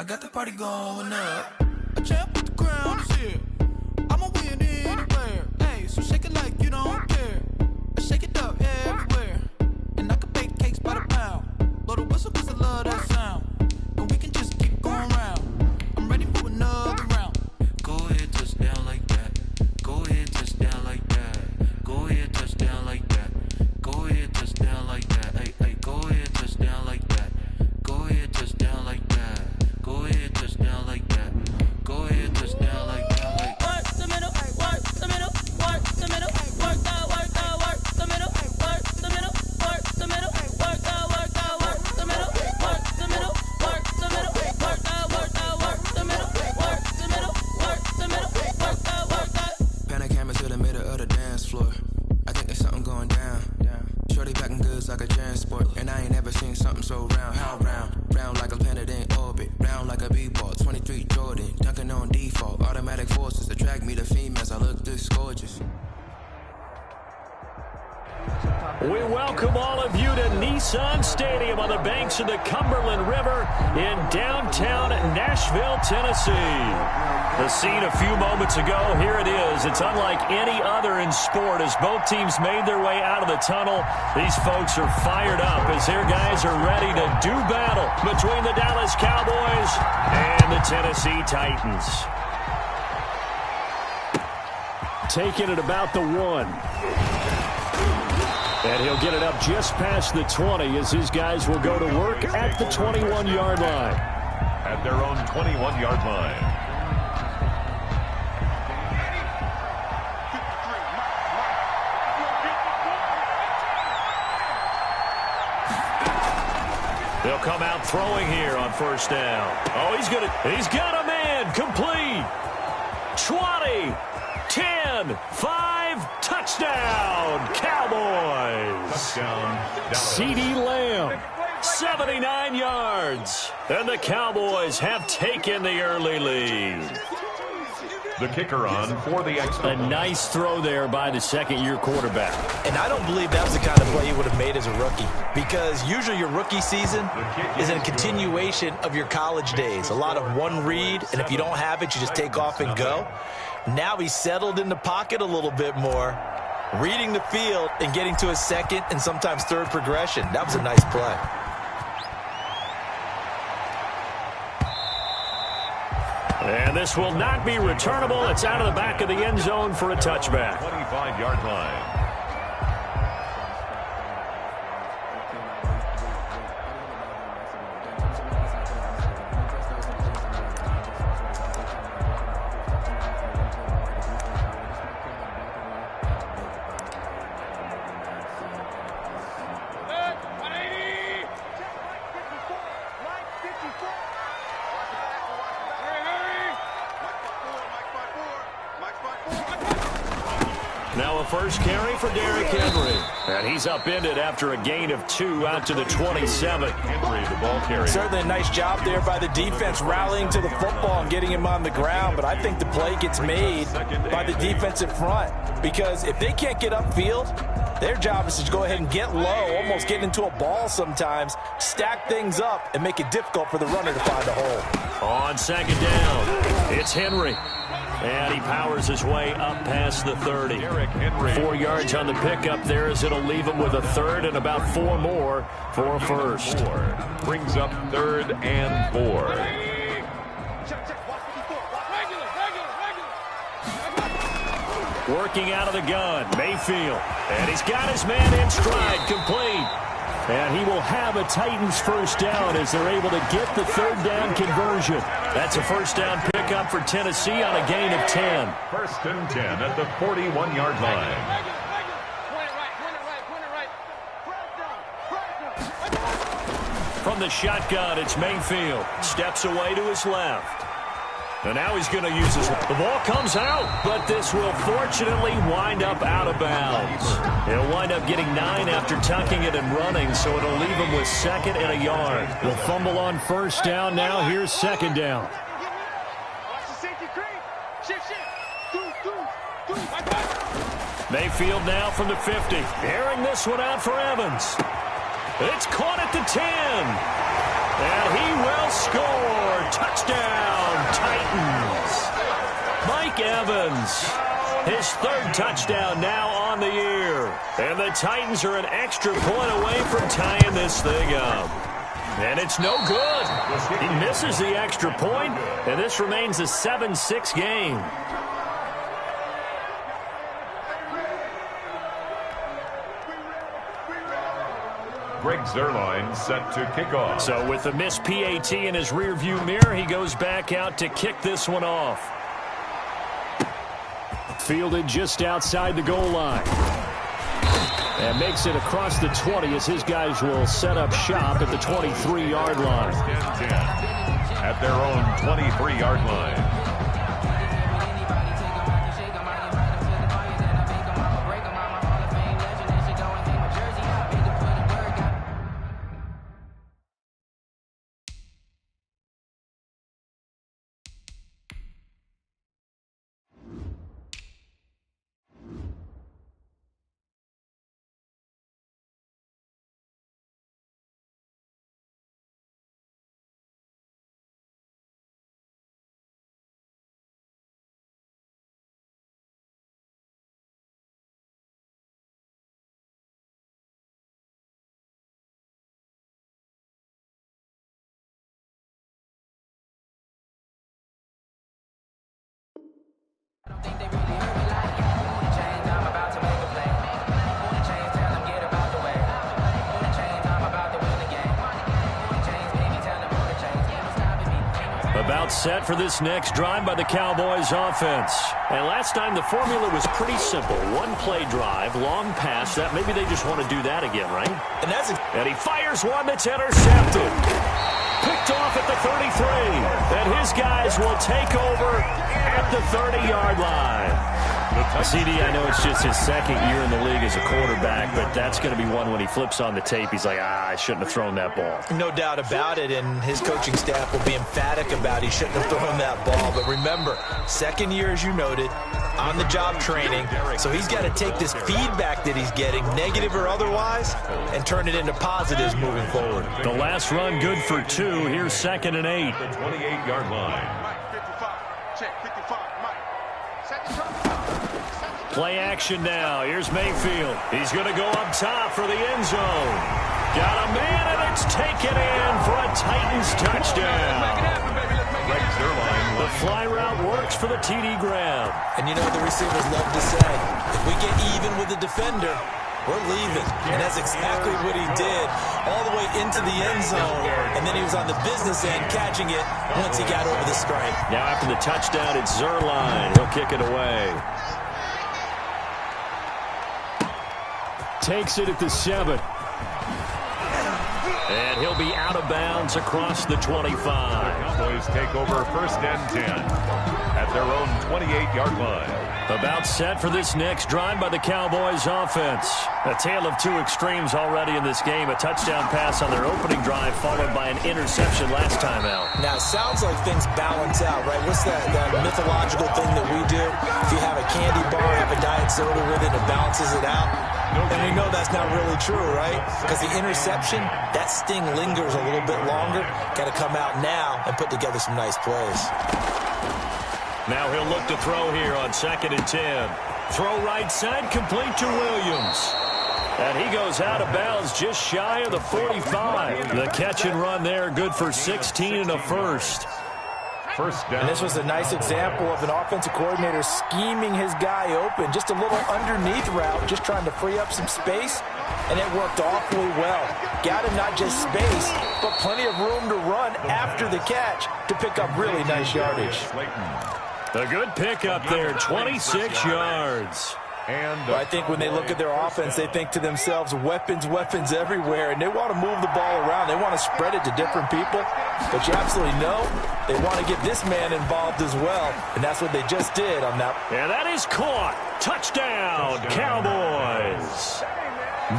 got the party going up. A champ with the crown is here. I'ma win anywhere. Hey, so shake it like you don't care. I shake it up everywhere. And I can bake cakes by the pound. Blow the whistle cause I love that sound. And we can just keep going round. I'm ready for another round. Go ahead, touch down like that. Go ahead, touch down like that. Go ahead, touch down like that. Go ahead, touch down like that. Hey, hey, go ahead, touch down like that. Go ahead, touch down like that. Go ahead, touch down like that. Go ahead, touch down like that. Like work the middle, work the middle, work the middle, work the middle, work the middle, work the middle, work the middle, work the middle, work the middle, work the middle, work the middle, work the middle, work the. Pan a camera to the middle of the dance floor. I think there's something going down. Shorty packing goods like a transport, and I ain't never seen something so round. How round? Round like a planet in orbit, round like a b-ball. 23 Jordan, dunking on default. Automatic forces attract me to females. I look this gorgeous. We welcome all of you to Nissan Stadium on the banks of the Cumberland River in downtown Nashville, Tennessee. The scene a few moments ago, here it is. It's unlike any other in sport as both teams made their way out of the tunnel. These folks are fired up as their guys are ready to do battle between the Dallas Cowboys and the Tennessee Titans. Taking it about the 1. And he'll get it up just past the 20 as his guys will go to work at the 21-yard line. At their own 21-yard line. They'll come out throwing here on first down. Oh, he's got a man. Complete. 20, 10, 5, touchdown, Cowboys. Touchdown, CeeDee Lamb, 79 yards. And the Cowboys have taken the early lead. The kicker on for the extra. A nice throw there by the second-year quarterback. And I don't believe that was the kind of play he would have made as a rookie, because usually your rookie season is a continuation of your college days. A lot of one read, and if you don't have it, you just take off and go. Now he's settled in the pocket a little bit more, reading the field and getting to his second and sometimes third progression. That was a nice play. And this will not be returnable. It's out of the back of the end zone for a touchback. 25-yard line. Now a first carry for Derrick Henry. And he's upended after a gain of 2 out to the 27. Henry, the ball carrier. Certainly a nice job there by the defense rallying to the football and getting him on the ground. But I think the play gets made by the defensive front, because if they can't get upfield, their job is to go ahead and get low, almost get into a ball sometimes, stack things up, and make it difficult for the runner to find a hole. On second down, it's Henry. And he powers his way up past the 30. Derrick Henry. 4 yards on the pickup there as it'll leave him with a third and about 4 more for a first. Brings up 3rd and 4. Working out of the gun, Mayfield. And he's got his man in stride, complete. And he will have a Titans first down as they're able to get the 3rd down conversion. That's a first down pickup for Tennessee on a gain of 10. 1st and 10 at the 41-yard line. From the shotgun, it's Mayfield. Steps away to his left. And now he's going to use his... The ball comes out, but this will fortunately wind up out of bounds. He'll wind up getting 9 after tucking it and running, so it'll leave him with 2nd and a yard. He'll fumble on first down now. Here's 2nd down. Mayfield now from the 50. Airing this one out for Evans. It's caught at the 10. And he will score. Touchdown, Titans. Mike Evans, his third touchdown now on the year. And the Titans are an extra point away from tying this thing up. And it's no good. He misses the extra point, and this remains a 7-6 game. Greg Zuerlein set to kick off. So with the missed PAT in his rearview mirror, he goes back out to kick this one off. Fielded just outside the goal line. And makes it across the 20 as his guys will set up shop at the 23-yard line. At their own 23-yard line. About set for this next drive by the Cowboys offense. And last time the formula was pretty simple. One play drive, long pass. That maybe they just want to do that again, right? And he fires one that's intercepted. Picked off at the 33. And his guys will take over at the 30-yard line. CD, I know it's just his second year in the league as a quarterback, but that's going to be one when he flips on the tape. He's like, I shouldn't have thrown that ball. No doubt about it, and his coaching staff will be emphatic about he shouldn't have thrown that ball. But remember, second year, as you noted, on-the-job training, so he's got to take this feedback that he's getting, negative or otherwise, and turn it into positives moving forward. The last run good for 2. Here's 2nd and 8. The 28-yard line. Play action now. Here's Mayfield. He's going to go up top for the end zone. Got a man, and it's taken in for a Titans touchdown. Greg Zuerlein. The fly route works for the TD grab. And you know what the receivers love to say? If we get even with the defender, we're leaving. And that's exactly what he did all the way into the end zone. And then he was on the business end catching it once he got over the stripe. Now after the touchdown, it's Zuerlein. He'll kick it away. Takes it at the 7. And he'll be out of bounds across the 25. Cowboys take over 1st and 10 at their own 28-yard line. About set for this next drive by the Cowboys offense. A tale of two extremes already in this game. A touchdown pass on their opening drive followed by an interception last time out. Now, it sounds like things balance out, right? What's that mythological thing that we do? If you have a candy bar, have a diet soda with it, it balances it out. And we know that's not really true, right? Because the interception, that sting lingers a little bit longer. Got to come out now and put together some nice plays. Now he'll look to throw here on 2nd and 10. Throw right side, complete to Williams. And he goes out of bounds just shy of the 45. The catch and run there, good for 16 and a first. First down. And this was a nice example of an offensive coordinator scheming his guy open. Just a little underneath route, just trying to free up some space. And it worked awfully well. Got him not just space, but plenty of room to run after the catch to pick up really nice yardage. A good pickup there, 26 yards. And I think when they look at their offense, they think to themselves, weapons, weapons everywhere, and they want to move the ball around. They want to spread it to different people, but you absolutely know they want to get this man involved as well, and that's what they just did on that. And that is caught. Touchdown, Cowboys.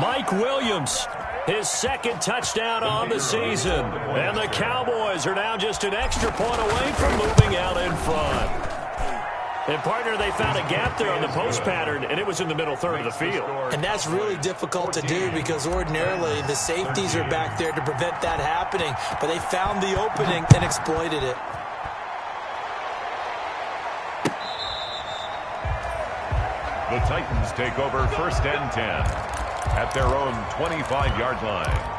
Mike Williams, his 2nd touchdown on the season, and the Cowboys are now just an extra point away from moving out in front. And, partner, they found a gap there on the post pattern, and it was in the middle third of the field. And that's really difficult to do because ordinarily the safeties are back there to prevent that happening. But they found the opening and exploited it. The Titans take over 1st and 10 at their own 25-yard line.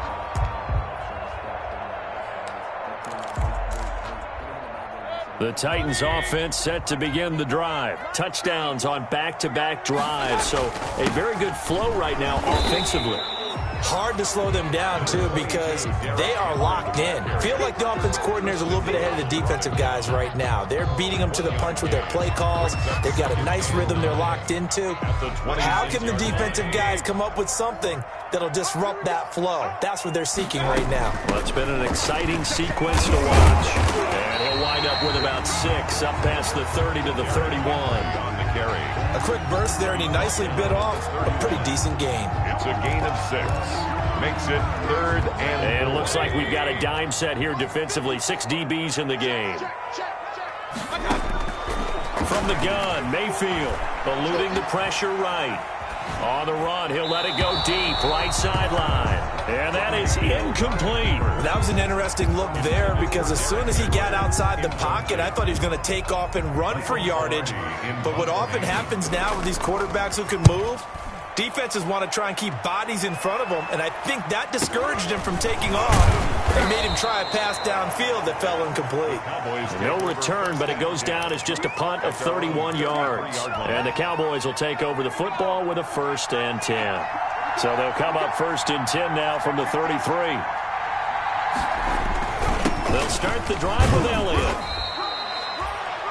The Titans offense set to begin the drive. Touchdowns on back-to-back drives. So a very good flow right now offensively. Hard to slow them down, too, because they are locked in. Feel like the offense coordinator is a little bit ahead of the defensive guys right now. They're beating them to the punch with their play calls. They've got a nice rhythm they're locked into. How can the defensive guys come up with something that'll disrupt that flow? That's what they're seeking right now. Well, it's been an exciting sequence to watch. And he'll wind up with about 6, up past the 30 to the 31. On the carry. A quick burst there, and he nicely bit off a pretty decent gain. It's a gain of 6. Makes it 3rd and And it looks like we've got a dime set here defensively. 6 DBs in the game. From the gun, Mayfield eluding the pressure right. On the run, he'll let it go deep, right sideline. And that is incomplete. That was an interesting look there because as soon as he got outside the pocket, I thought he was going to take off and run for yardage. But what often happens now with these quarterbacks who can move, defenses want to try and keep bodies in front of them, and I think that discouraged him from taking off and made him try a pass downfield that fell incomplete. No return, but it goes down as just a punt of 31 yards. And the Cowboys will take over the football with a 1st and 10. So they'll come up 1st and 10 now from the 33. They'll start the drive with Elliott.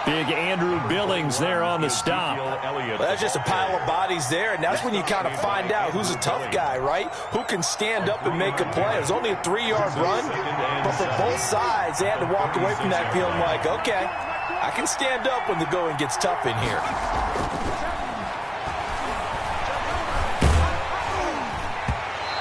Big Andrew Billings there on the stop. Well, that's just a pile of bodies there, and that's when you kind of find out who's a tough guy, right? Who can stand up and make a play. It was only a 3-yard run, but for both sides, they had to walk away from that feeling like, okay, I can stand up when the going gets tough in here.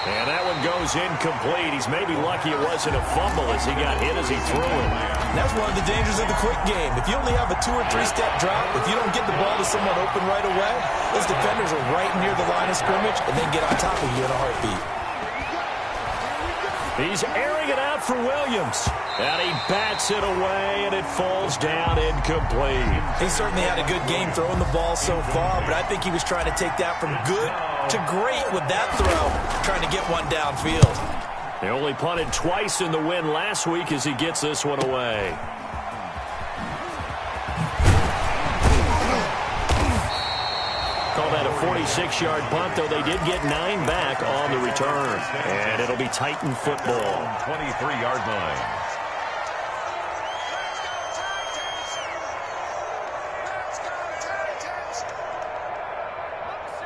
And that one goes incomplete. He's maybe lucky it wasn't a fumble as he got hit as he threw it. That's one of the dangers of the quick game. If you only have a 2- or 3-step drop, if you don't get the ball to someone open right away, those defenders are right near the line of scrimmage and then get on top of you in a heartbeat. He's airing it out for Williams. And he bats it away, and it falls down incomplete. He certainly had a good game throwing the ball so far, but I think he was trying to take that from good to great with that throw, trying to get one downfield. They only punted twice in the win last week as he gets this one away. Call that a 46-yard punt, though they did get 9 back on the return. And it'll be Titan football. 23-yard line.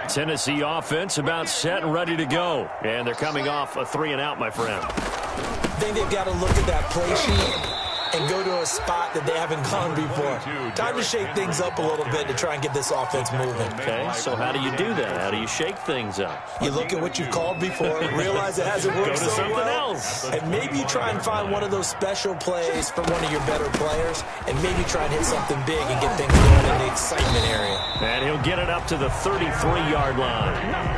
Tennessee offense about set and ready to go. And they're coming off a 3-and-out, my friend. I think they've got to look at that play sheet and go to a spot that they haven't gone before. Time to shake things up a little bit to try and get this offense moving. Okay, so how do you do that? How do you shake things up? You look at what you've called before, realize it hasn't worked Go to so something well, else. and maybe you try and find one of those special plays from one of your better players, and maybe try and hit something big and get things going in the excitement area. And he'll get it up to the 33-yard line.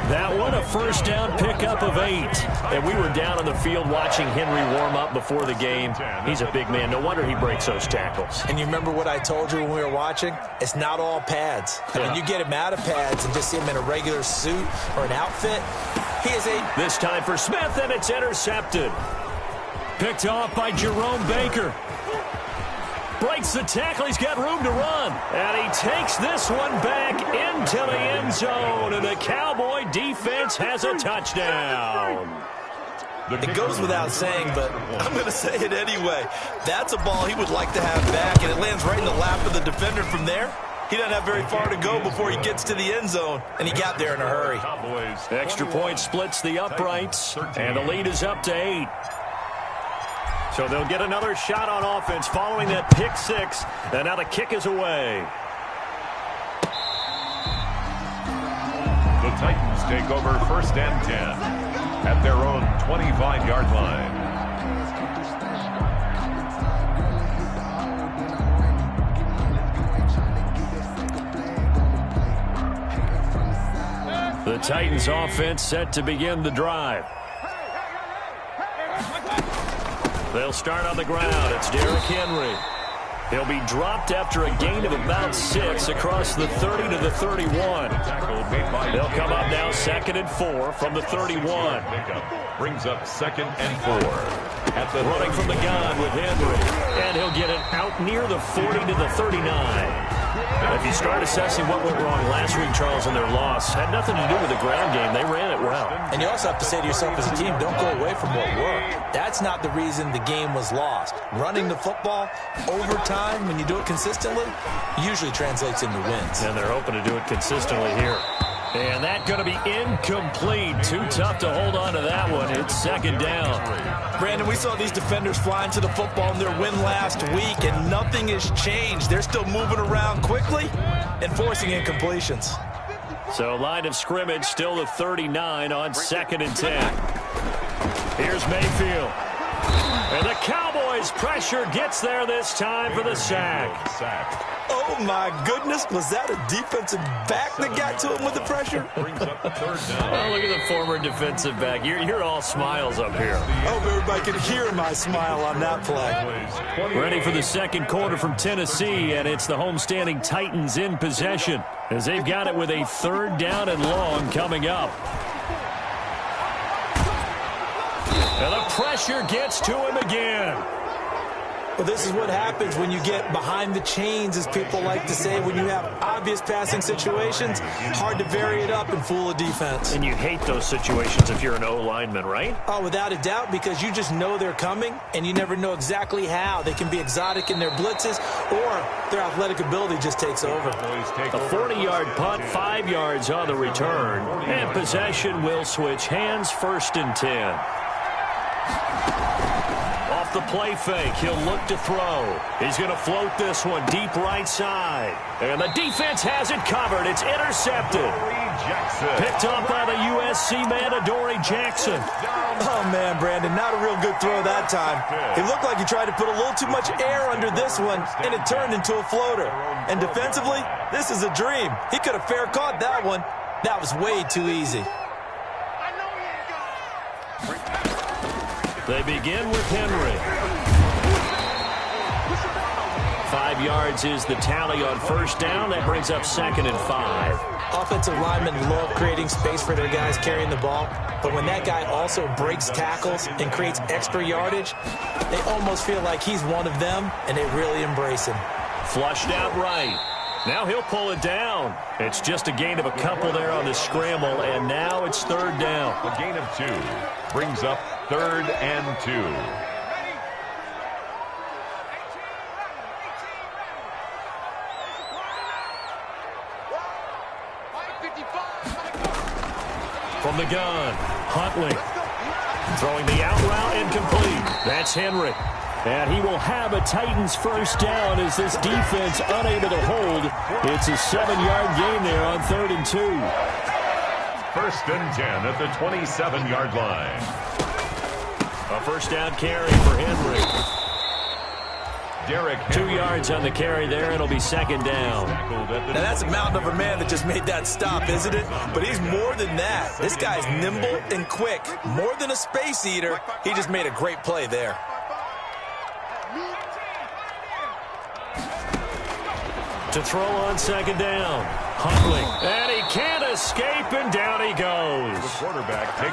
That one, a first down pickup of 8. And we were down on the field watching Henry warm up before the game. He's a big man. No wonder he breaks those tackles. And you remember what I told you when we were watching? It's not all pads. And when you get him out of pads and just see him in a regular suit or an outfit, he is a... This time for Smith, and it's intercepted. Picked off by Jerome Baker. Breaks the tackle. He's got room to run. And he takes this one back into the end zone. And the Cowboy defense has a touchdown. It goes without saying, but I'm going to say it anyway. That's a ball he would like to have back, and it lands right in the lap of the defender from there. He doesn't have very far to go before he gets to the end zone, and he got there in a hurry. Extra point splits the uprights, and the lead is up to 8. So they'll get another shot on offense following that pick 6, and now the kick is away. The Titans take over 1st and 10 at their own 25-yard line. The Titans offense set to begin the drive. They'll start on the ground. It's Derrick Henry. He'll be dropped after a gain of about 6 across the 30 to the 31. They'll come up now 2nd and 4 from the 31. Brings up 2nd and 4. At the running from the gun with Henry. And he'll get it out near the 40 to the 39. If you start assessing what went wrong last week, Charles, in their loss, had nothing to do with the ground game. They ran it well. And you also have to say to yourself as a team, don't go away from what worked. That's not the reason the game was lost. Running the football over time, when you do it consistently, usually translates into wins. And they're hoping to do it consistently here. And that's going to be incomplete. Too tough to hold on to that one. It's 2nd down. Brandon, we saw these defenders flying to the football in their win last week, and nothing has changed. They're still moving around quickly and forcing incompletions. So line of scrimmage still the 39 on 2nd and 10. Here's Mayfield. And the Cowboys' pressure gets there this time for the sack. Oh, my goodness. Was that a defensive back that got to him with the pressure? Brings up the 3rd down. Oh, look at the former defensive back. You're all smiles up here. I hope everybody could hear my smile on that play. Ready for the 2nd quarter from Tennessee, and it's the homestanding Titans in possession as they've got it with a 3rd down and long coming up. And the pressure gets to him again. Well, this is what happens when you get behind the chains, as people like to say. When you have obvious passing situations, hard to vary it up and fool a defense. And you hate those situations if you're an O-lineman, right? Oh, without a doubt, because you just know they're coming, and you never know exactly how. They can be exotic in their blitzes, or their athletic ability just takes over. A 40-yard punt, 5 yards on the return. And possession will switch hands, 1st and 10. The play fake. He'll look to throw. He's going to float this one deep right side. And the defense has it covered. It's intercepted. Picked up by the USC man, Adoree Jackson. Oh, man, Brandon, not a real good throw that time. It looked like he tried to put a little too much air under this one, and it turned into a floater. And defensively, this is a dream. He could have fair caught that one. That was way too easy. They begin with Henry. 5 yards is the tally on 1st down. That brings up 2nd and 5. Offensive linemen love creating space for their guys carrying the ball, but when that guy also breaks tackles and creates extra yardage, they almost feel like he's one of them, and they really embrace him. Flushed out right. Now he'll pull it down. It's just a gain of a couple there on the scramble, and now it's 3rd down. A gain of 2 brings up 3rd and 2. From the gun, Huntley. Throwing the out route incomplete. That's Henry. And he will have a Titans 1st down as this defense unable to hold. It's a 7-yard gain there on 3rd and 2. 1st and 10 at the 27-yard line. A 1st down carry for Henry. Derrick 2 yards on the carry there. It'll be 2nd down. Now, that's a mountain of a man that just made that stop, isn't it? But he's more than that. This guy's nimble and quick. More than a space eater. He just made a great play there. To throw on 2nd down. Huntley. And he can't escape, and down he goes.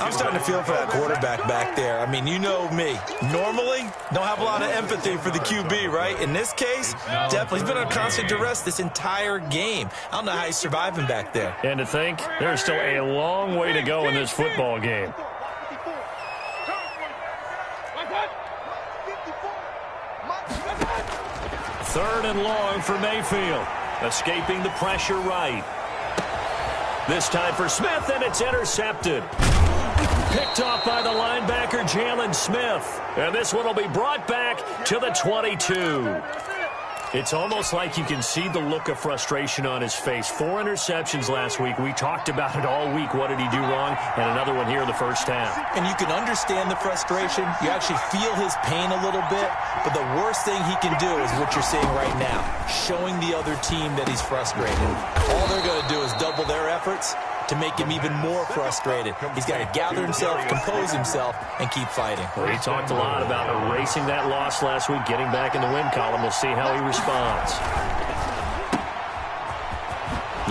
I'm starting to feel for that quarterback back there. I mean, you know me. Normally, don't have a lot of empathy for the QB, right? In this case, definitely. He's been on constant duress this entire game. I don't know how he's surviving back there. And to think, there's still a long way to go in this football game. Third and long for Mayfield. Escaping the pressure right. This time for Smith, and it's intercepted. Picked off by the linebacker, Jalen Smith. And this one will be brought back to the 22. It's almost like you can see the look of frustration on his face. 4 interceptions last week. We talked about it all week. What did he do wrong? And another one here in the first half. And you can understand the frustration. You actually feel his pain a little bit. But the worst thing he can do is what you're seeing right now, showing the other team that he's frustrated. All they're going to do is double their efforts to make him even more frustrated. He's got to gather himself, compose himself, and keep fighting. Well, he talked a lot about erasing that loss last week, getting back in the win column. We'll see how he responds.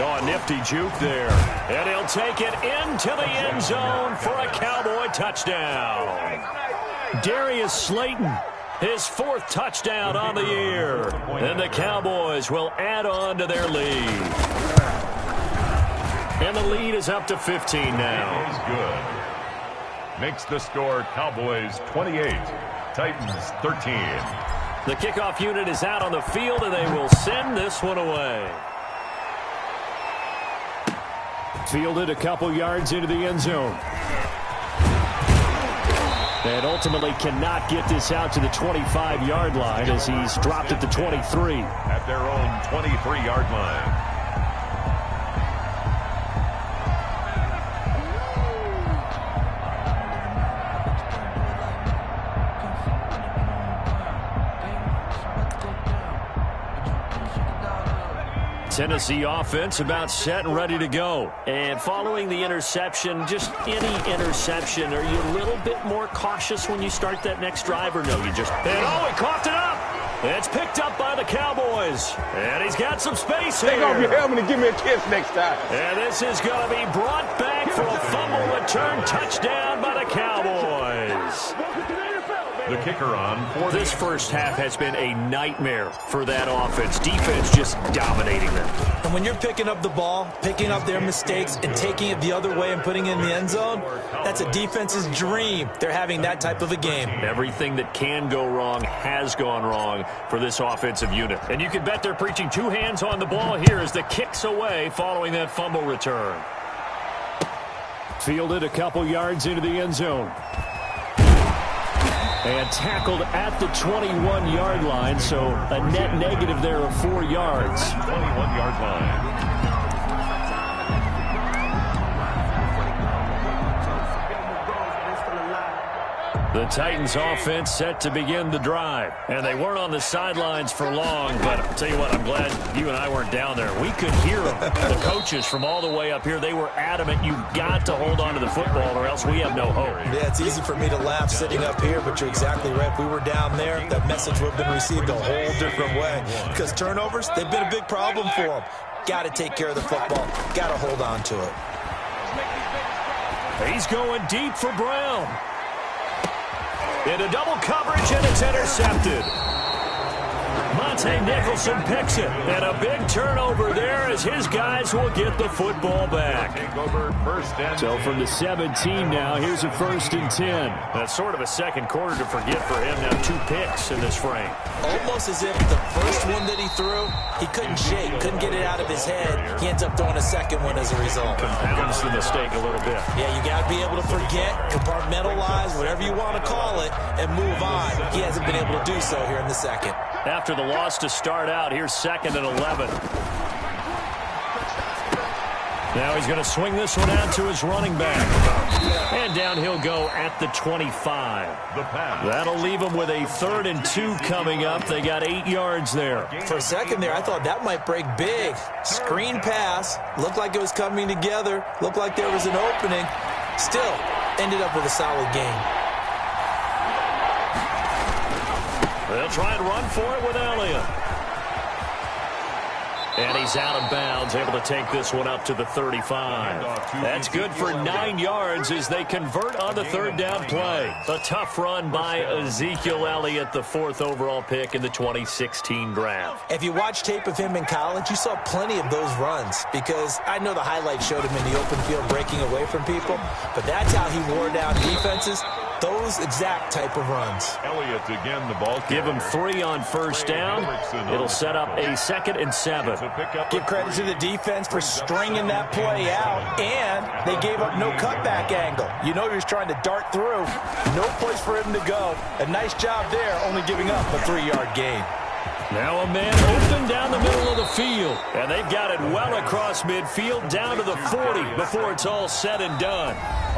Oh, a nifty juke there. And he'll take it into the end zone for a Cowboy touchdown. Darius Slayton, his 4th touchdown on the year. And the Cowboys will add on to their lead. And the lead is up to 15 now. He's good. Makes the score Cowboys 28, Titans 13. The kickoff unit is out on the field, and they will send this one away. Fielded a couple yards into the end zone. And ultimately cannot get this out to the 25-yard line as he's dropped at the 23. At their own 23-yard line. Tennessee offense about set and ready to go. And following the interception, just any interception, are you a little bit more cautious when you start that next drive, or no, you just... And oh, he coughed it up! It's picked up by the Cowboys. And he's got some space here. Take off your helmet and give me a kiss next time. And this is going to be brought back for a fumble return touchdown by the Cowboys. The kicker on for this first half has been a nightmare for that offense. Defense just dominating them. And when you're picking up the ball, picking up their mistakes, and taking it the other way and putting it in the end zone, that's a defense's dream. They're having that type of a game. Everything that can go wrong has gone wrong for this offensive unit. And you can bet they're preaching 2 hands on the ball here as the kick's away following that fumble return. Fielded a couple yards into the end zone. And tackled at the 21-yard line, so a net negative there of 4 yards. 21-yard line. The Titans offense set to begin the drive. And they weren't on the sidelines for long, but I'll tell you what, I'm glad you and I weren't down there. We could hear them. The coaches from all the way up here, they were adamant, you've got to hold on to the football or else we have no hope. Yeah, it's easy for me to laugh sitting up here, but you're exactly right. If we were down there, that message would have been received a whole different way. Because turnovers, they've been a big problem for them. Got to take care of the football. Got to hold on to it. He's going deep for Brown. Into double coverage, and it's intercepted. Monte Nicholson picks it. And a big turnover there as his guys will get the football back. So from the 17 now, here's a 1st and 10. That's sort of a second quarter to forget for him. Now 2 picks in this frame. Almost as if the first one that he threw, he couldn't shake, couldn't get it out of his head. He ends up throwing a second one as a result. Compounds the mistake a little bit. Yeah, you got to be able to forget, compartmentalize, whatever you want to call it, and move on. He hasn't been able to do so here in the second. After the loss to start out, here's 2nd and 11. Now he's going to swing this one out to his running back. And down he'll go at the 25. That'll leave him with a 3rd and 2 coming up. They got 8 yards there. For a second there, I thought that might break big. Screen pass. Looked like it was coming together. Looked like there was an opening. Still, ended up with a solid game. They'll try and run for it with Elliott. And he's out of bounds, able to take this one up to the 35. That's good for 9 yards as they convert on the 3rd down play. A tough run by Ezekiel Elliott, the 4th overall pick in the 2016 draft. If you watch tape of him in college, you saw plenty of those runs because I know the highlights showed him in the open field breaking away from people, but that's how he wore down defenses. Those exact type of runs. Elliott again, the ball carrier. Give him 3 on 1st down. It'll set up a 2nd and 7. Give credit to the defense for stringing that play out, and they gave up no cutback angle. You know he was trying to dart through. No place for him to go. A nice job there, only giving up a 3-yard gain. Now a man open down the middle of the field. And they've got it well across midfield down to the 40 before it's all said and done.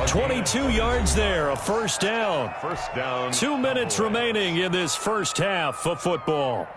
22 yards there, a 1st down. 2 minutes remaining in this first half of football.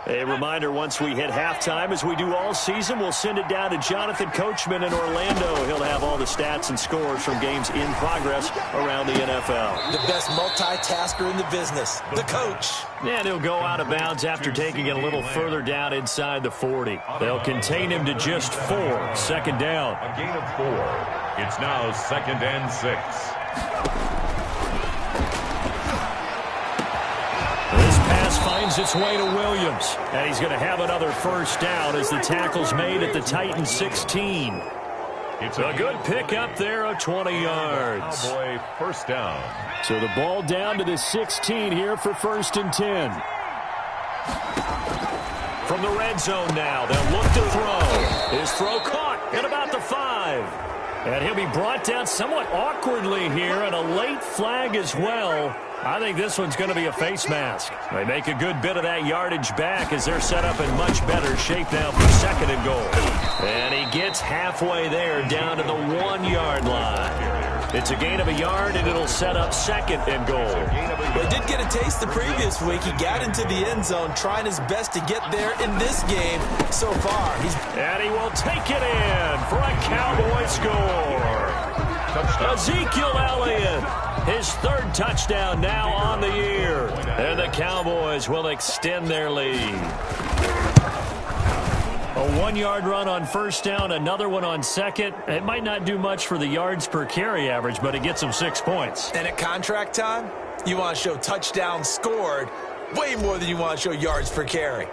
A reminder, once we hit halftime, as we do all season, we'll send it down to Jonathan Coachman in Orlando. He'll have all the stats and scores from games in progress around the NFL. The best multitasker in the business, the coach. And he'll go out of bounds after taking it a little further down inside the 40. They'll contain him to just 4. Second down. A gain of 4. It's now 2nd and 6. This pass finds its way to Williams. And he's going to have another first down as the tackle's made at the Titans 16. It's a good pickup there of 20 yards. Cowboy first down. So the ball down to the 16 here for 1st and 10. From the red zone now, they'll look to throw. His throw caught at about the 5. And he'll be brought down somewhat awkwardly here, and a late flag as well. I think this one's going to be a face mask. They make a good bit of that yardage back as they're set up in much better shape now for 2nd and goal. And he gets halfway there down to the 1-yard line. It's a gain of a yard, and it'll set up 2nd and goal. Well, he did get a taste the previous week. He got into the end zone, trying his best to get there in this game. So far, And he will take it in for a Cowboy score. Ezekiel Elliott, his 3rd touchdown now on the year. And the Cowboys will extend their lead. A 1-yard run on first down, another one on 2nd. It might not do much for the yards per carry average, but it gets them 6 points. And at contract time, you want to show touchdowns scored way more than you want to show yards per carry.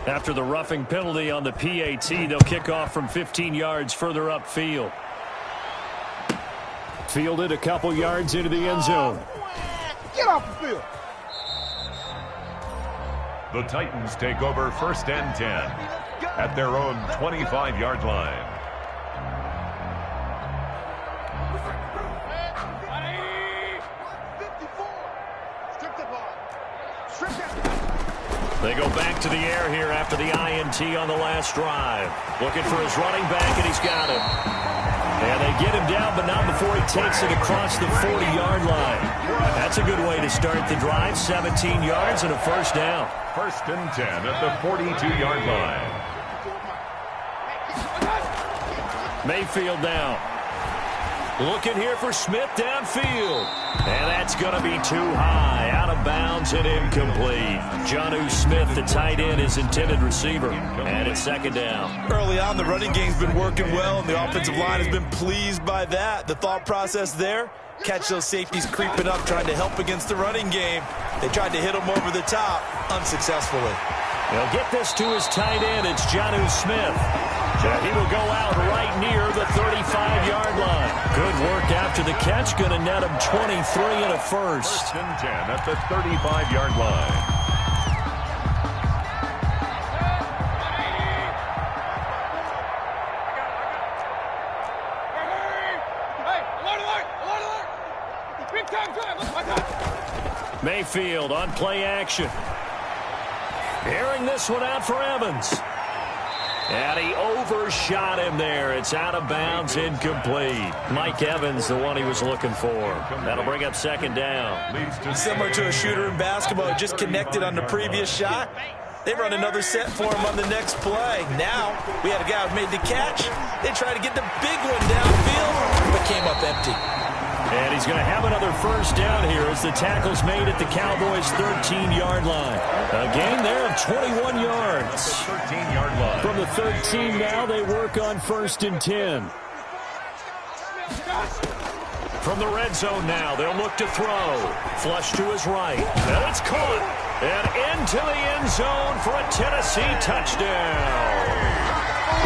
After the roughing penalty on the PAT, they'll kick off from 15 yards further upfield. Fielded a couple yards into the end zone. Get off the field. The Titans take over 1st and 10 at their own 25-yard line. They go back to the air here after the INT on the last drive. Looking for his running back, and he's got him. And they get him down, but not before he takes it across the 40-yard line. That's a good way to start the drive. 17 yards and a first down. 1st and 10 at the 42-yard line. Mayfield down. Looking here for Smith downfield. And that's going to be too high. Out of bounds and incomplete. Jonnu Smith, the tight end, is intended receiver. And it's 2nd down. Early on, the running game's been working well, and the offensive line has been pleased by that. The thought process there, catch those safeties creeping up, trying to help against the running game. They tried to hit him over the top, unsuccessfully. They'll get this to his tight end. It's Jonnu Smith. He will go out right near the 35-yard line. Good work after the catch. Going to net him 23 and a first. 1st and 10 at the 35-yard line. Mayfield on play action. Airing this one out for Evans. And he overshot him there. It's out of bounds, incomplete. Mike Evans, the one he was looking for. That'll bring up 2nd down. Similar to a shooter in basketball, just connected on the previous shot. They run another set for him on the next play. Now, we had a guy who made the catch. They tried to get the big one downfield, but came up empty. And he's going to have another first down here as the tackle's made at the Cowboys' 13-yard line. A gain there of 21 yards. 13-yard line. From the 13 now, they work on 1st and 10. From the red zone now, they'll look to throw. Flush to his right. And it's caught. And into the end zone for a Tennessee touchdown.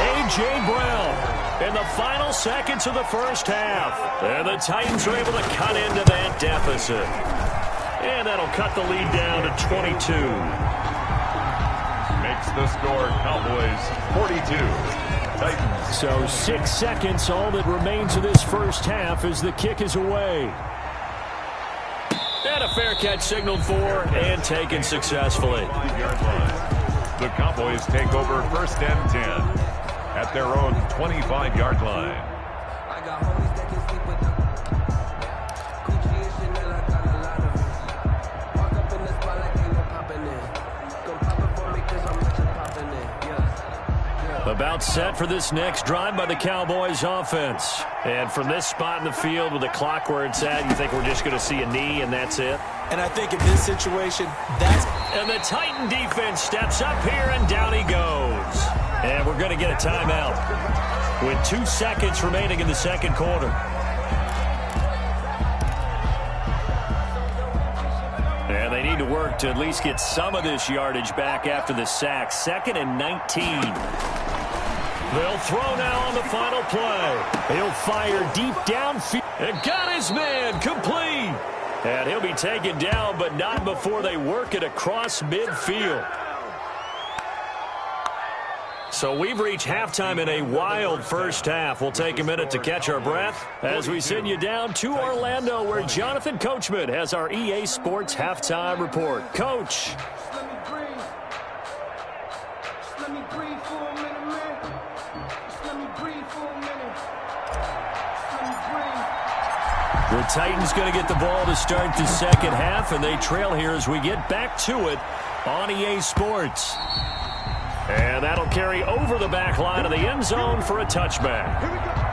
A.J. Brown. In the final seconds of the first half. And the Titans are able to cut into that deficit. And that'll cut the lead down to 22. Makes the score Cowboys 42. Titans. So 6 seconds, all that remains of this first half as the kick is away. And a fair catch signaled for and taken successfully. The Cowboys take over 1st and 10. At their own 25-yard line. I got homies that can sleep with them. Gucci and Chanel, I got a lot of it. Walk up in the spot like ain't no popping in. Come pop it for me, cause About set for this next drive by the Cowboys offense. And from this spot in the field with the clock where it's at, you think we're just going to see a knee and that's it? And I think in this situation, that's... And the Titan defense steps up here and down he goes. And we're going to get a timeout with 2 seconds remaining in the second quarter. And they need to work to at least get some of this yardage back after the sack. 2nd and 19. They'll throw now on the final play. He'll fire deep downfield. And got his man complete. And he'll be taken down, but not before they work it across midfield. So we've reached halftime in a wild first half. We'll take a minute to catch our breath as we send you down to Orlando, where Jonathan Coachman has our EA Sports halftime report. Coach. The Titans going to get the ball to start the second half, and they trail here as we get back to it on EA Sports. And that'll carry over the back line of the end zone for a touchback. Here we go.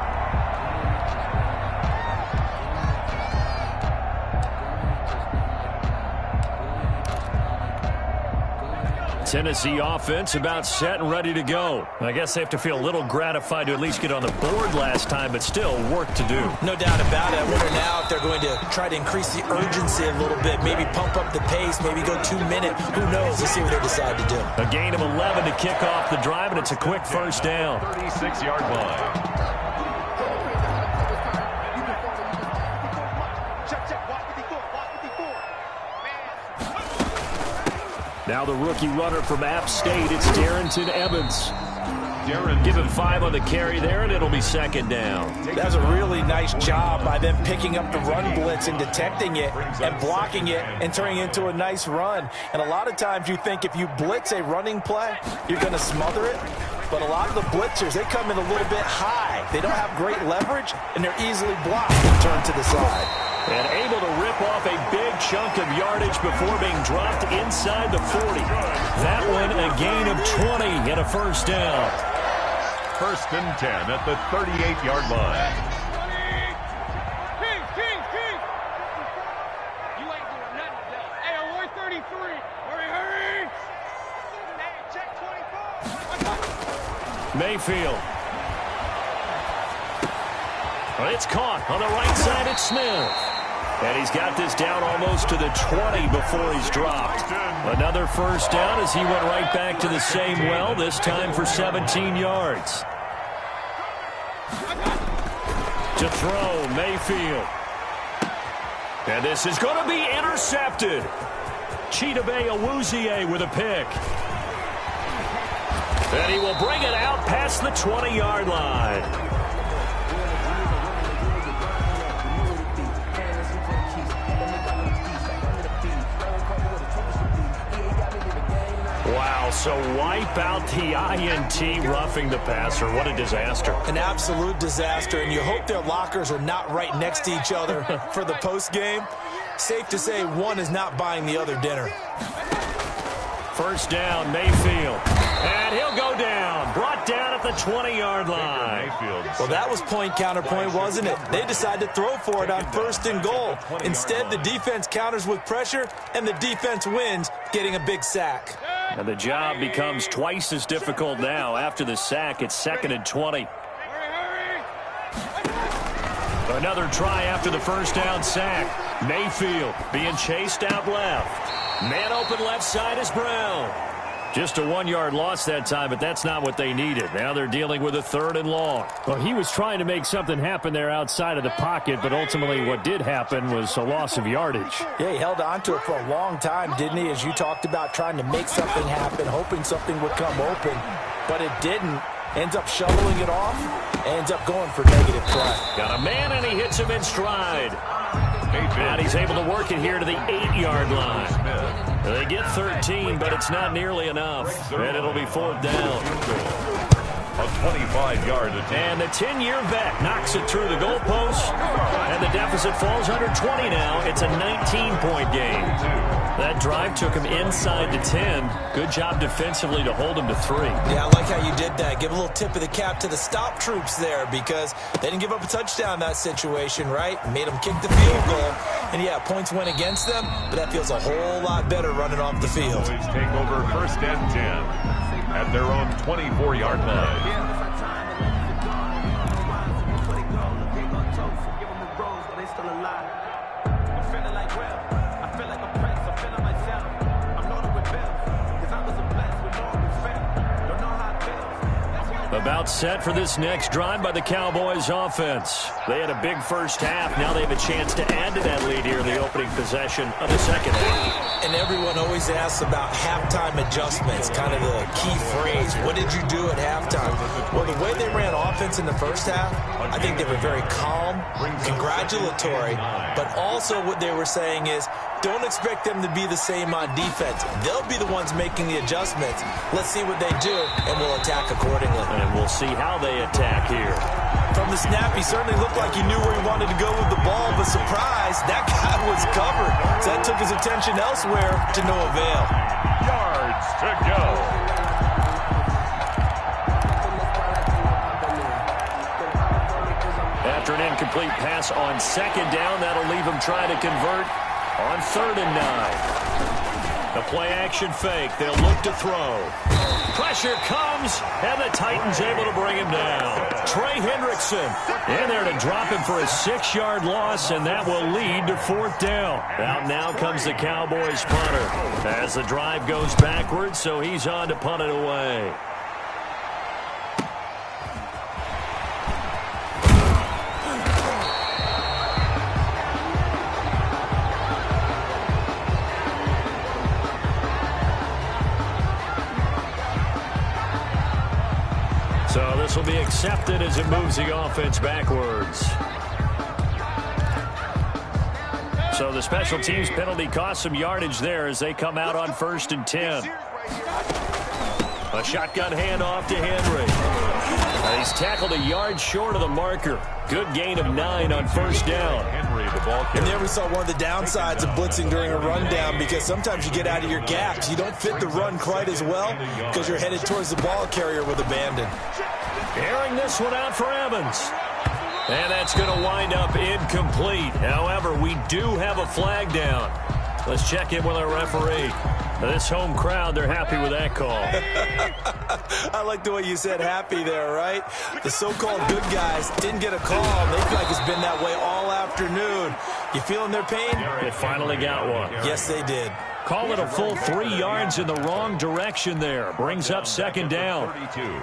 Tennessee offense about set and ready to go. I guess they have to feel a little gratified to at least get on the board last time, but still work to do. No doubt about it. I wonder now if they're going to try to increase the urgency a little bit, maybe pump up the pace, maybe go 2 minutes. Who knows? Let's see what they decide to do. A gain of 11 to kick off the drive, and it's a quick first down. 36-yard line. Now the rookie runner from App State, it's Darrington Evans. Give him 5 on the carry there, and it'll be second down. That's a really nice job by them picking up the run blitz and detecting it and blocking it and turning it into a nice run. And a lot of times you think if you blitz a running play, you're going to smother it. But a lot of the blitzers, they come in a little bit high. They don't have great leverage, and they're easily blocked and turned to the side. And able to rip off a big chunk of yardage before being dropped inside the 40. That one a gain of 20 and a first down. 1st and 10 at the 38-yard line. King. You ain't doing nothing today. Hey, we're 33. Hurry. Hey, check 24. Mayfield. Well, it's caught on the right side. It's Smith. And he's got this down almost to the 20 before he's dropped. Another first down as he went right back to the same well, this time for 17 yards. To throw, Mayfield. And this is going to be intercepted. Chidobe Awuzie with a pick. And he will bring it out past the 20-yard line. Wow, so wipe out the INT, roughing the passer. What a disaster. An absolute disaster, and you hope their lockers are not right next to each other for the postgame. Safe to say one is not buying the other dinner. First down, Mayfield. And he'll go down. Brought down at the 20-yard line. Well, that was point counterpoint, wasn't it? They decided to throw for it on 1st and goal. Instead, the defense counters with pressure, and the defense wins, getting a big sack. And the job becomes twice as difficult now. After the sack, it's 2nd and 20. Another try after the first down sack. Mayfield being chased out left. Man open left side is Brown. Just a 1-yard loss that time, but that's not what they needed. Now they're dealing with a 3rd and long. Well, he was trying to make something happen there outside of the pocket, but ultimately what did happen was a loss of yardage. Yeah, he held on to it for a long time, didn't he? As you talked about, trying to make something happen, hoping something would come open, but it didn't. Ends up shoveling it off, ends up going for negative play. Got a man, and he hits him in stride. And he's able to work it here to the 8-yard line. They get 13, but it's not nearly enough. And it'll be 4th down. A 25-yard attempt. And the 10-year vet knocks it through the goalpost. And the deficit falls under 20 now. It's a 19-point game. That drive took him inside to 10. Good job defensively to hold him to 3. Yeah, I like how you did that. Give a little tip of the cap to the stop troops there because they didn't give up a touchdown in that situation, right? Made them kick the field goal. And, yeah, points went against them, but that feels a whole lot better running off the field. Cowboys take over 1st and 10 at their own 24-yard line. About set for this next drive by the Cowboys offense. They had a big first half. Now they have a chance to add to that lead here in the opening possession of the second half. And everyone always asks about halftime adjustments, kind of the key phrase. What did you do at halftime? Well, the way they ran offense in the first half, I think they were very calm, congratulatory, but also what they were saying is, don't expect them to be the same on defense. They'll be the ones making the adjustments. Let's see what they do, and we'll attack accordingly. And we'll see how they attack here. From the snap, he certainly looked like he knew where he wanted to go with the ball, but surprise, that guy was covered. So that took his attention elsewhere to no avail. Yards to go. After an incomplete pass on second down, that'll leave him trying to convert on 3rd and 9. A play-action fake. They'll look to throw. Pressure comes, and the Titans able to bring him down. Trey Hendrickson in there to drop him for a 6-yard loss, and that will lead to 4th down. Out now comes the Cowboys punter as the drive goes backwards, so he's on to punt it away. So this will be accepted as it moves the offense backwards. So the special teams penalty cost some yardage there as they come out on 1st and 10. A shotgun handoff to Henry. He's tackled a yard short of the marker. Good gain of 9 on 1st down. Henry, the ball carrier. And there we saw one of the downsides of blitzing during a rundown because sometimes you get out of your gaps. You don't fit the run quite as well because you're headed towards the ball carrier with abandon. Airing this one out for Evans. And that's going to wind up incomplete. However, we do have a flag down. Let's check in with our referee. This home crowd, they're happy with that call. I like the way you said happy there, right? The so-called good guys didn't get a call. They feel like it's been that way all afternoon. You feeling their pain? They finally got one. Yes, they did. Call it a full 3 yards in the wrong direction there. Brings up 2nd down. 32.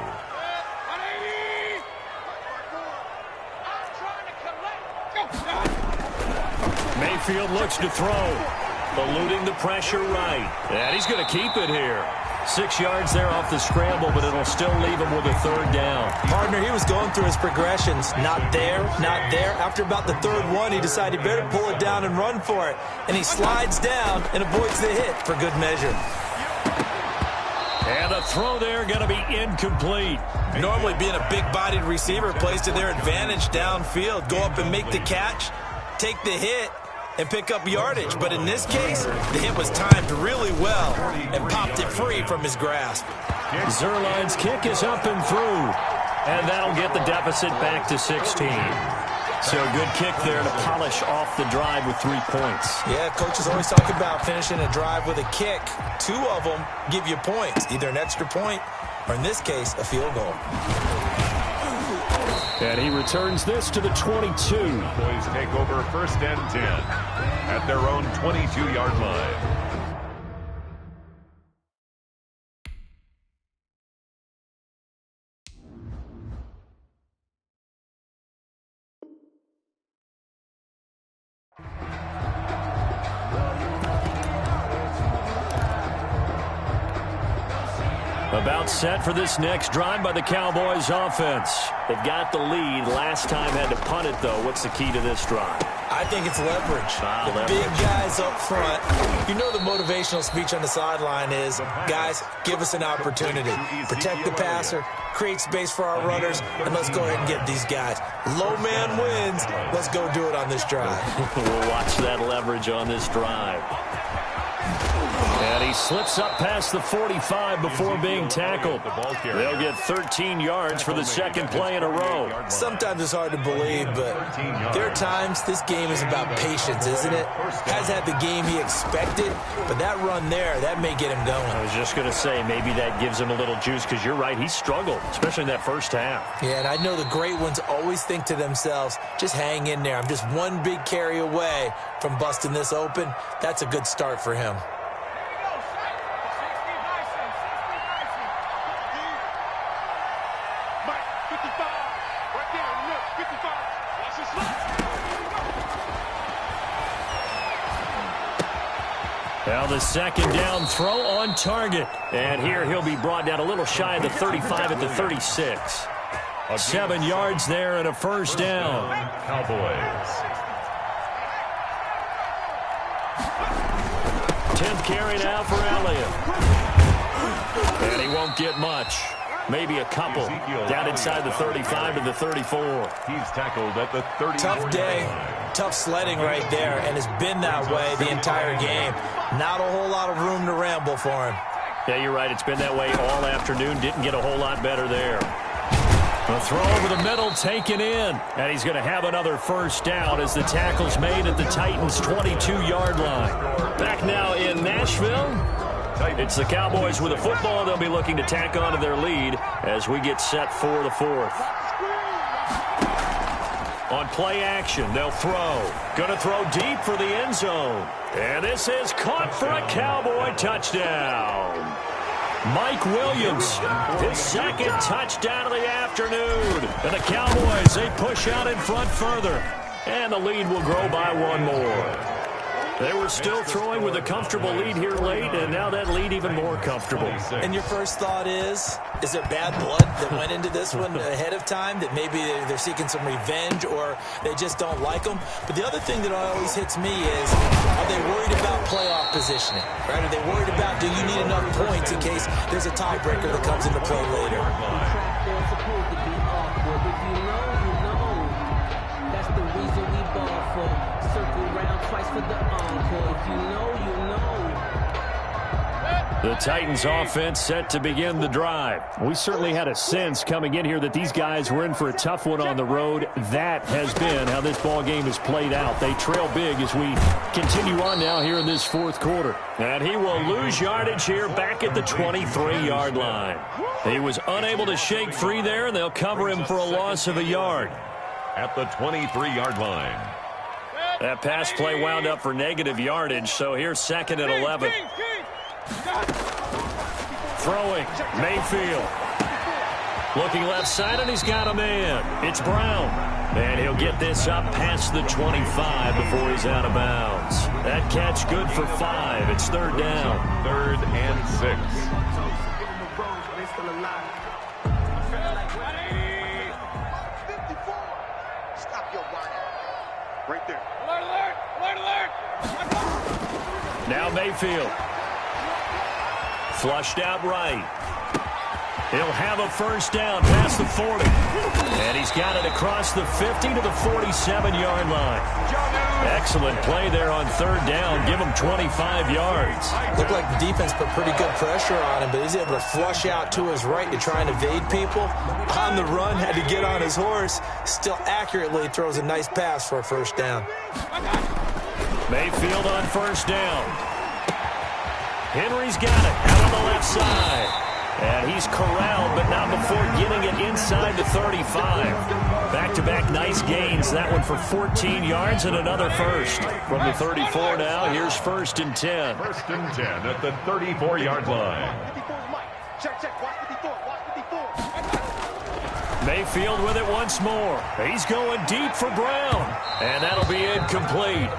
Mayfield looks to throw. Eluding the pressure right. And he's going to keep it here. 6 yards there off the scramble, but it'll still leave him with a 3rd down. Partner, he was going through his progressions. Not there, not there. After about the 3rd one, he decided he better pull it down and run for it. And he slides down and avoids the hit for good measure. And a throw there going to be incomplete. Normally being a big-bodied receiver plays to their advantage downfield. Go up and make the catch, take the hit, and pick up yardage. But in this case, the hit was timed really well and popped it free from his grasp. Zuerlein's kick is up and through. And that'll get the deficit back to 16. So a good kick there to polish off the drive with 3 points. Yeah, coaches always talk about finishing a drive with a kick. 2 of them give you points, either an extra point or, in this case, a field goal. And he returns this to the 22. Boys take over 1st and 10 at their own 22-yard line. About set for this next drive by the Cowboys offense. They've got the lead. Last time had to punt it, though. What's the key to this drive? I think it's leverage. The big guys up front. You know the motivational speech on the sideline is, guys, give us an opportunity. Protect the passer, create space for our runners, and let's go ahead and get these guys. Low man wins. Let's go do it on this drive. We'll watch that leverage on this drive. And he slips up past the 45 before being tackled. They'll get 13 yards for the second play in a row. Sometimes it's hard to believe, but there are times this game is about patience, isn't it? Has had the game he expected, but that run there, that may get him going. I was just going to say, maybe that gives him a little juice, because you're right, he struggled, especially in that first half. Yeah, and I know the great ones always think to themselves, just hang in there. I'm just one big carry away from busting this open. That's a good start for him. Now the second down throw on target. And here he'll be brought down a little shy of the 35 at the 36. 7 yards there and a first down. Cowboys. 10th carry now for Elliott. And he won't get much. Maybe a couple. Down inside the 35 to the 34. He's tackled at the 30. Tough day. Tough sledding right there, and it's been that way the entire game. Not a whole lot of room to ramble for him. Yeah, you're right. It's been that way all afternoon. Didn't get a whole lot better there. A throw over the middle taken in. And he's going to have another first down as the tackle's made at the Titans' 22-yard line. Back now in Nashville. It's the Cowboys with the football. They'll be looking to tack on to their lead as we get set for the fourth. On play action, they'll throw. Going to throw deep for the end zone. And this is caught for a Cowboy touchdown. Mike Williams, his second touchdown of the afternoon. And the Cowboys, they push out in front further. And the lead will grow by one more. They were still throwing with a comfortable lead here late, and now that lead even more comfortable. And your first thought is there bad blood that went into this one ahead of time, that maybe they're seeking some revenge or they just don't like them? But the other thing that always hits me is, are they worried about playoff positioning? Right? Are they worried about, do you need enough points in case there's a tiebreaker that comes into play later? That's the reason we ball for. Circle round twice for the encore. If you know, you know. The Titans offense set to begin the drive. We certainly had a sense coming in here that these guys were in for a tough one on the road. That has been how this ball game has played out. They trail big as we continue on now here in this fourth quarter. And he will lose yardage here back at the 23-yard line. He was unable to shake free there, and they'll cover him for a loss of a yard. At the 23-yard line. That pass play wound up for negative yardage, so here's second and 11. Throwing, Mayfield. Looking left side, and he's got a man. It's Brown. And he'll get this up past the 25 before he's out of bounds. That catch good for 5. It's third down. 3rd and 6. Right there. Alert, alert! Alert, alert! Now Mayfield. Flushed out right. He'll have a first down past the 40. And he's got it across the 50 to the 47-yard line. Excellent play there on third down. Give him 25 yards. Looked like the defense put pretty good pressure on him, but he's able to flush out to his right to try and evade people. On the run, had to get on his horse. Still accurately throws a nice pass for a first down. Mayfield on first down. Henry's got it out on the left side. And he's corralled, but not before getting it inside the 35. Back-to-back nice gains. That one for 14 yards and another first. From the 34 now, here's 1st and 10. 1st and 10 at the 34-yard line. Check, check. Watch 54. Watch 54. Mayfield with it once more. He's going deep for Brown. And that'll be incomplete.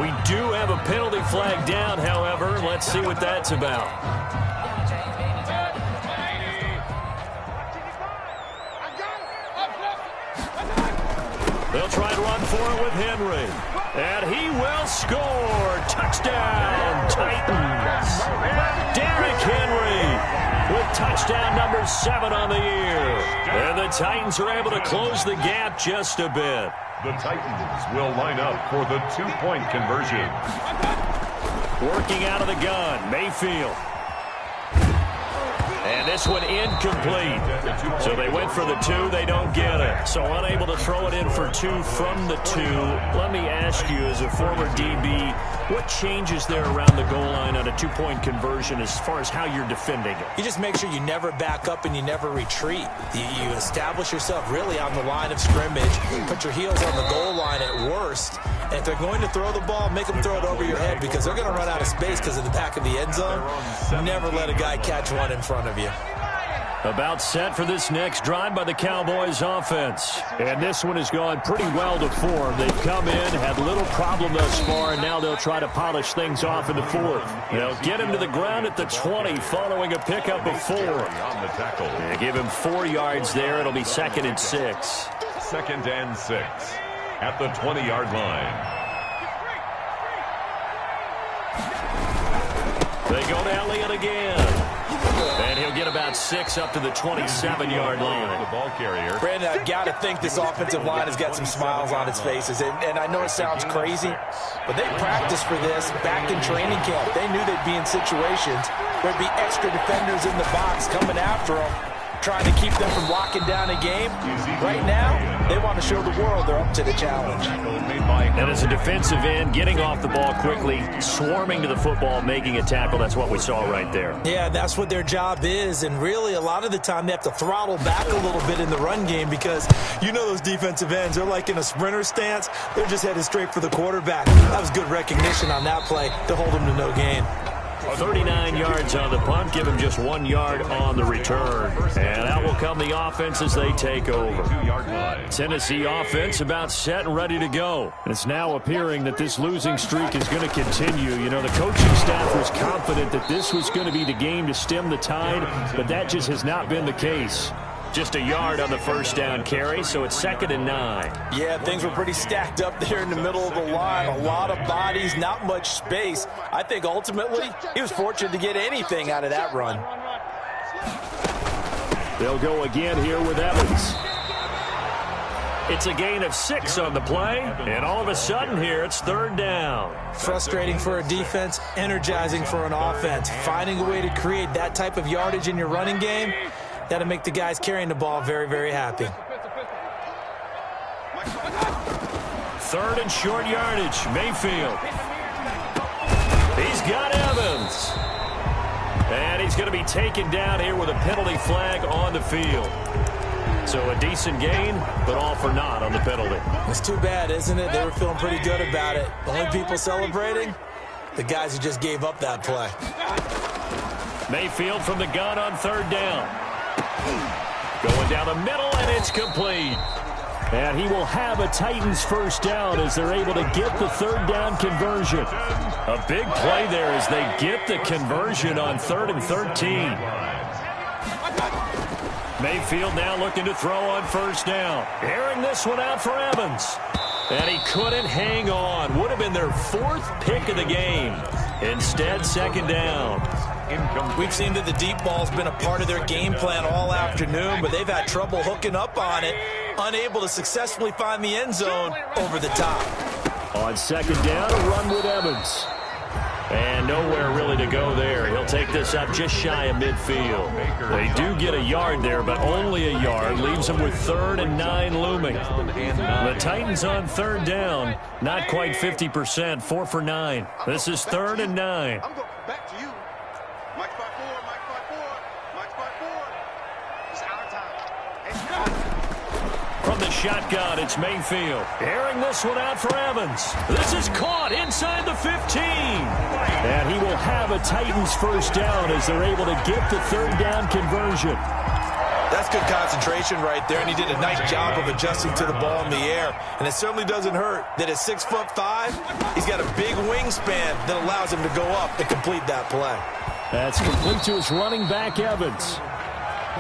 We do have a penalty flag down, however. Let's see what that's about. They'll try to run for it with Henry. And he will score. Touchdown, Titans. Derrick Henry with touchdown number 7 on the year. And the Titans are able to close the gap just a bit. The Titans will line up for the 2-point conversion. Working out of the gun, Mayfield. And this one incomplete. So they went for the 2. They don't get it. So unable to throw it in for 2 from the 2. Let me ask you, as a former DB, what changes there around the goal line on a 2-point conversion as far as how you're defending it? You just make sure you never back up and you never retreat. You establish yourself really on the line of scrimmage. Put your heels on the goal line at worst. And if they're going to throw the ball, make them throw it over your head because they're going to run out of space because of the back of the end zone. Never let a guy catch one in front of you. About set for this next drive by the Cowboys offense. And this one has gone pretty well to form. They've come in, had little problem thus far, and now they'll try to polish things off in the 4th. They'll get him to the ground at the 20 following a pickup of 4. They give him 4 yards there. It'll be 2nd and 6. 2nd and 6 at the 20-yard line. They go to Elliott again. And he'll get about 6 up to the 27-yard line. The ball carrier. Brandon, I've got to think this offensive line has got some smiles on its faces. And I know it sounds crazy, but they practiced for this back in training camp. They knew they'd be in situations where there'd be extra defenders in the box coming after them, trying to keep them from locking down a game. Right now, they want to show the world they're up to the challenge. And as a defensive end, getting off the ball quickly, swarming to the football, making a tackle, that's what we saw right there. Yeah, that's what their job is, and really a lot of the time they have to throttle back a little bit in the run game because you know those defensive ends, they're like in a sprinter stance. They're just headed straight for the quarterback. That was good recognition on that play to hold them to no gain. 39 yards on the punt, give him just 1 yard on the return. And out will come the offense as they take over. Tennessee offense about set and ready to go. It's now appearing that this losing streak is going to continue. You know, the coaching staff was confident that this was going to be the game to stem the tide, but that just has not been the case. Just a yard on the first down carry, so it's 2nd and 9. Yeah, things were pretty stacked up there in the middle of the line. A lot of bodies, not much space. I think ultimately he was fortunate to get anything out of that run. They'll go again here with Evans. It's a gain of 6 on the play, and all of a sudden here it's 3rd down. Frustrating for a defense, energizing for an offense. Finding a way to create that type of yardage in your running game, that'll make the guys carrying the ball very, very happy. 3rd and short yardage, Mayfield. He's got Evans. And he's going to be taken down here with a penalty flag on the field. So a decent gain, but all for naught on the penalty. It's too bad, isn't it? They were feeling pretty good about it. The only people celebrating, the guys who just gave up that play. Mayfield from the gun on 3rd down. Going down the middle, and it's complete. And he will have a Titans first down as they're able to get the 3rd down conversion. A big play there as they get the conversion on 3rd and 13. Mayfield now looking to throw on 1st down. Airing this one out for Evans. And he couldn't hang on. Would have been their 4th pick of the game. Instead, 2nd down. We've seen that the deep ball's been a part of their game plan all afternoon, but they've had trouble hooking up on it, unable to successfully find the end zone over the top. On 2nd down, a run with Evans. And nowhere really to go there. He'll take this up just shy of midfield. They do get a yard there, but only a yard. Leaves them with 3rd and 9 looming. The Titans on 3rd down. Not quite 50%, 4 for 9. This is 3rd and 9. I'm going back to you. Mike 5-4, Mike 5-4, Mike 5-4. It's our time. From the shotgun, it's Mayfield. Airing this one out for Evans. This is caught inside the 15. And he will have a Titans first down as they're able to get the 3rd down conversion. That's good concentration right there, and he did a nice job of adjusting to the ball in the air. And it certainly doesn't hurt that at 6'5", he's got a big wingspan that allows him to go up and complete that play. That's complete to his running back, Evans.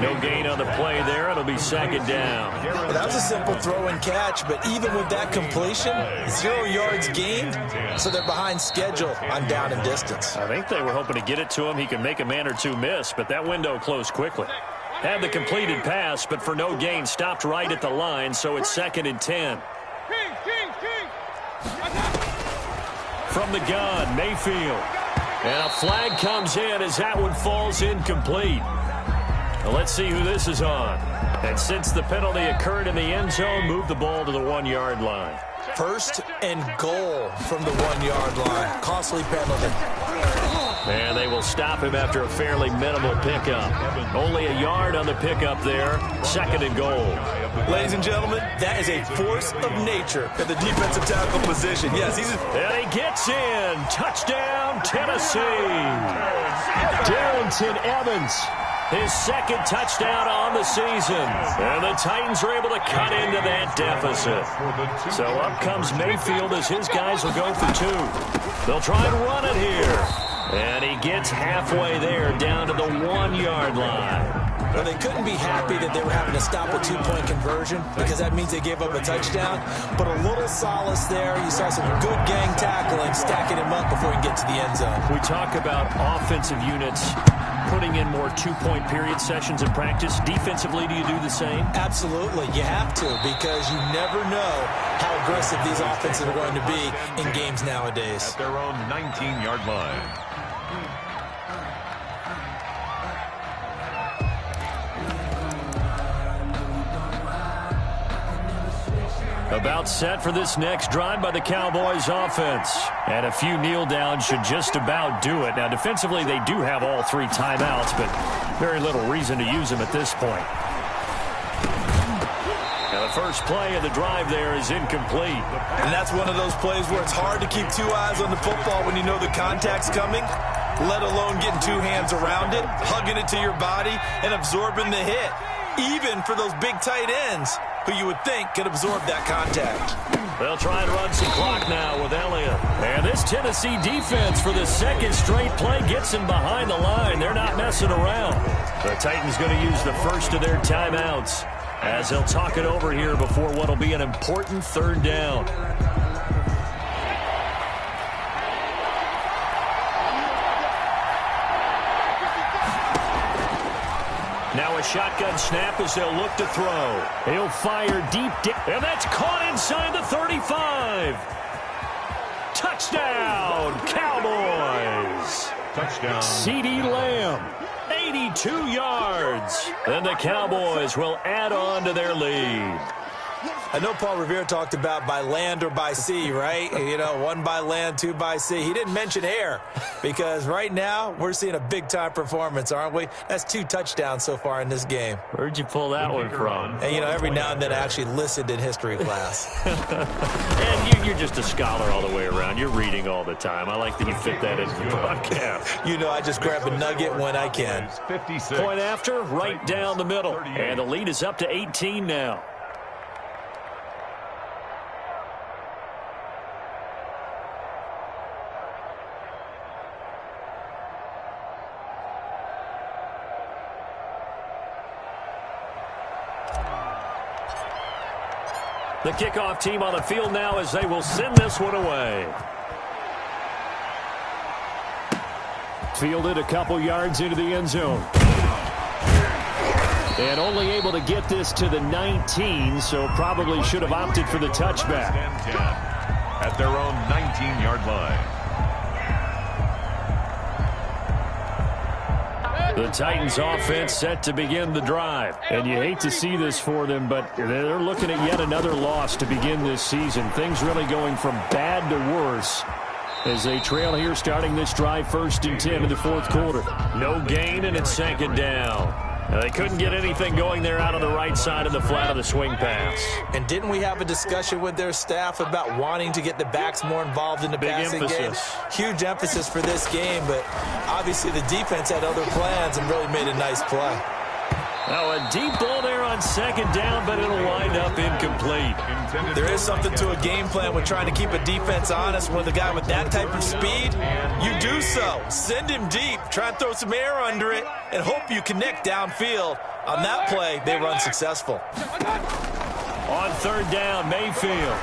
No gain on the play there. It'll be 2nd down. Well, that was a simple throw and catch, but even with that completion, 0 yards gained, so they're behind schedule on down and distance. I think they were hoping to get it to him. He could make a man or two miss, but that window closed quickly. Had the completed pass, but for no gain, stopped right at the line, so it's 2nd and 10. From the gun, Mayfield. And a flag comes in as that one falls incomplete. Well, let's see who this is on. And since the penalty occurred in the end zone, move the ball to the 1-yard line. First and goal from the 1-yard line. Costly penalty. And they will stop him after a fairly minimal pickup. Only a yard on the pickup there. Second and goal. Ladies and gentlemen, that is a force of nature at the defensive tackle position. Yes, and he gets in. Touchdown, Tennessee. Darrynton Evans, his second touchdown on the season. And the Titans are able to cut into that deficit. So up comes Mayfield as his guys will go for 2. They'll try and run it here. And he gets halfway there down to the 1-yard line. Well, they couldn't be happy that they were having to stop a 2-point conversion because that means they gave up a touchdown. But a little solace there. You saw some good gang tackling, stacking him up before he gets to the end zone. We talk about offensive units putting in more 2-point period sessions in practice. Defensively, do you do the same? Absolutely. You have to because you never know how aggressive these offenses are going to be in games nowadays. At their own 19-yard line. About set for this next drive by the Cowboys offense. And a few kneel downs should just about do it. Now, defensively, they do have all 3 timeouts, but very little reason to use them at this point. Now, the first play of the drive there is incomplete. And that's one of those plays where it's hard to keep 2 eyes on the football when you know the contact's coming, let alone getting 2 hands around it, hugging it to your body, and absorbing the hit. Even for those big tight ends who you would think could absorb that contact. They'll try and run some clock now with Elliott. And this Tennessee defense for the second straight play gets him behind the line. They're not messing around. The Titans going to use the first of their timeouts as they'll talk it over here before what will be an important 3rd down. Now a shotgun snap as they'll look to throw. He'll fire deep, and that's caught inside the 35. Touchdown, Cowboys. Touchdown. CeeDee Lamb, 82 yards. And the Cowboys will add on to their lead. I know Paul Revere talked about by land or by sea, right? You know, 1 by land, 2 by sea. He didn't mention air because right now we're seeing a big-time performance, aren't we? That's 2 touchdowns so far in this game. Where'd you pull that one from? And, you know, every now and then I actually listened in history class. And you're just a scholar all the way around. You're reading all the time. I like that you fit that into the broadcast. You know, I just grab a nugget when I can. 56. Point after, right down the middle. And the lead is up to 18 now. The kickoff team on the field now as they will send this one away. Fielded a couple yards into the end zone. And only able to get this to the 19, so probably should have opted for the touchback. At their own 19-yard line. The Titans offense set to begin the drive. And you hate to see this for them, but they're looking at yet another loss to begin this season. Things really going from bad to worse as they trail here starting this drive 1st and 10 in the 4th quarter. No gain, and it's 2nd down. Now, they couldn't get anything going there out on the right side of the flat of the swing pass. And didn't we have a discussion with their staff about wanting to get the backs more involved in the passing game? Huge emphasis for this game, but obviously the defense had other plans and really made a nice play. Now a deep ball there on 2nd down, but it'll wind up incomplete. There is something to a game plan with trying to keep a defense honest. With a guy with that type of speed, you do so. Send him deep, try and throw some air under it, and hope you connect downfield. On that play, they run successful. On 3rd down, Mayfield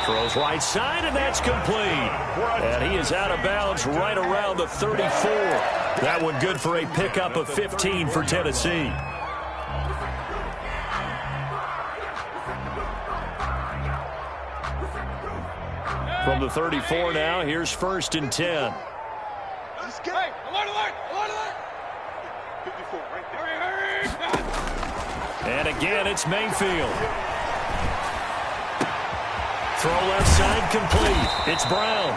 throws right side, and that's complete. And he is out of bounds right around the 34. That one good for a pickup of 15 for Tennessee. From the 34 now, here's 1st and 10. Hey, alert, alert, alert, alert. 54, right there. Hurry. And again, it's Mayfield. Throw left side complete. It's Brown.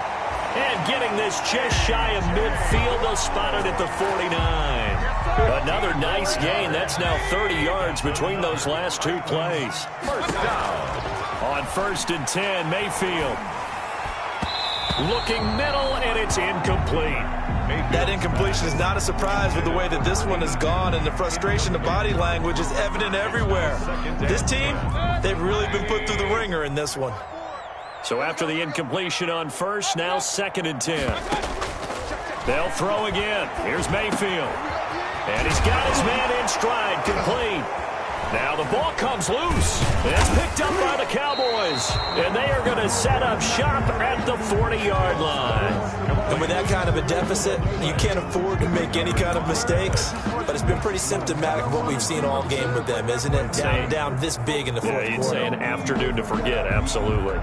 And getting this just shy of midfield, they'll spot it at the 49. Another nice gain. That's now 30 yards between those last 2 plays. First down. On 1st and 10, Mayfield. Looking middle, and it's incomplete. That incompletion is not a surprise with the way that this one has gone, and the frustration, the body language is evident everywhere. This team, they've really been put through the ringer in this one. So after the incompletion on 1st, now 2nd and 10. They'll throw again. Here's Mayfield. And he's got his man in stride, complete. Now the ball comes loose. It's picked up by the Cowboys. And they are going to set up shop at the 40-yard line. And with that kind of a deficit, you can't afford to make any kind of mistakes. But it's been pretty symptomatic of what we've seen all game with them, isn't it? Down this big in the fourth quarter. Yeah, you'd say an afternoon to forget, absolutely.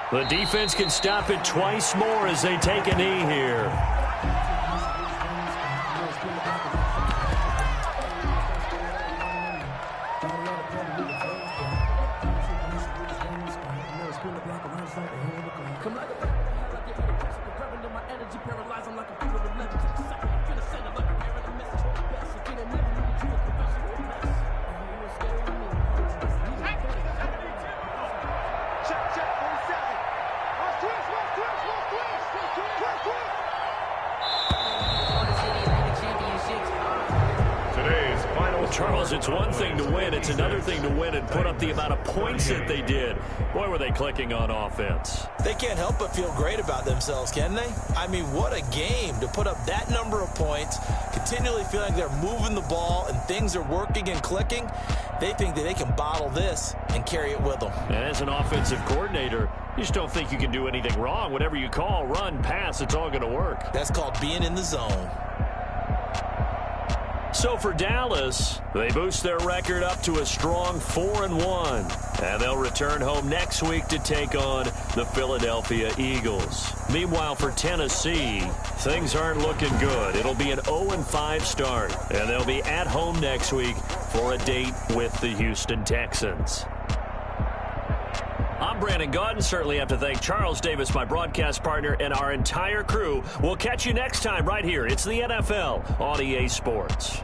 The defense can stop it twice more as they take a knee here. Charles, it's one thing to win. It's another thing to win and put up the amount of points that they did. Boy, were they clicking on offense. They can't help but feel great about themselves, can they? I mean, what a game to put up that number of points, continually feeling they're moving the ball and things are working and clicking. They think that they can bottle this and carry it with them. And as an offensive coordinator, you just don't think you can do anything wrong. Whatever you call, run, pass, it's all going to work. That's called being in the zone. So for Dallas, they boost their record up to a strong 4-1. And they'll return home next week to take on the Philadelphia Eagles. Meanwhile, for Tennessee, things aren't looking good. It'll be an 0-5 start. And they'll be at home next week for a date with the Houston Texans. I'm Brandon Gaudin. Certainly have to thank Charles Davis, my broadcast partner, and our entire crew. We'll catch you next time right here. It's the NFL on EA Sports.